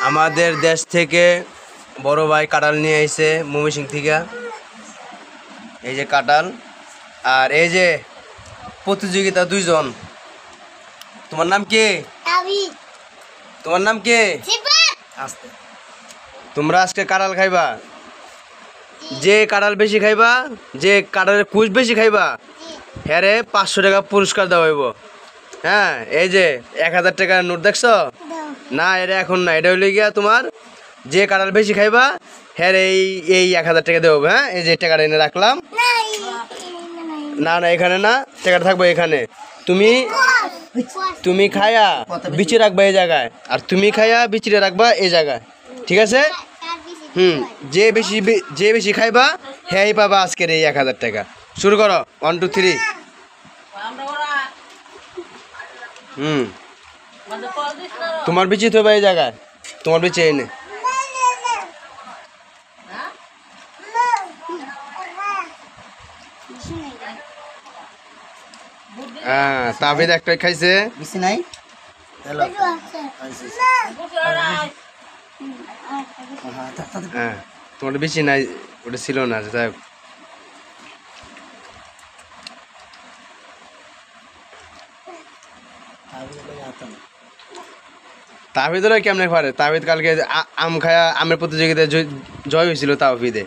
আমাদের দেশ থেকে বড় ভাই কাঁঠাল নিয়ে আইছে ময়মনসিং থেকে। এই যে কাঁঠাল, আর এই যে প্রতিযোগিতা দুইজন। তোমার নাম কি? তোমার নাম কি? আস্তে। তোমরা আজকে কাঁঠাল খাইবা, যে কাঁঠাল বেশি খাইবা, যে কাঁঠালের কুচ বেশি খাইবা, হ্যাঁ রে 500 টাকা পুরস্কার দেওয়া হইব। হ্যাঁ, এই যে 1000 টাকার নোট দেখছো না, এটা এখন না, এটা হইলে গিয়া তোমার যে কাঁঠাল বেশি খাইবা হ্যাঁ এই এই 1000 টাকা দেবো। হ্যাঁ, এই যে টাকাটা এনে রাখলাম। না না, এখানে না, টাকাটা থাকবে এখানে। তুমি তুমি খায়া বিচি রাখবা এই জায়গায়, আর তুমি খায়া বিচিটা রাখবা এই জায়গায়, ঠিক আছে? যে বেশি খাইবা হ্যাঁ পাবা আজকের এই 1000 টাকা। শুরু করো, 1 2 3। তোমার বিচি তো এই জায়গায়, তোমার বিচি এনে। হ্যাঁ, তাবিদ একটা খাইছে। বেশি নাই। হ্যাঁ, তোমার বেশি নাই, ওটা ছিল না। যাই হোক, তাহিদরা কেমনে পারে? তাহিদ কালকে আম খায়া আমের প্রতিযোগিতায় জয় হয়েছিল তাওফিদে।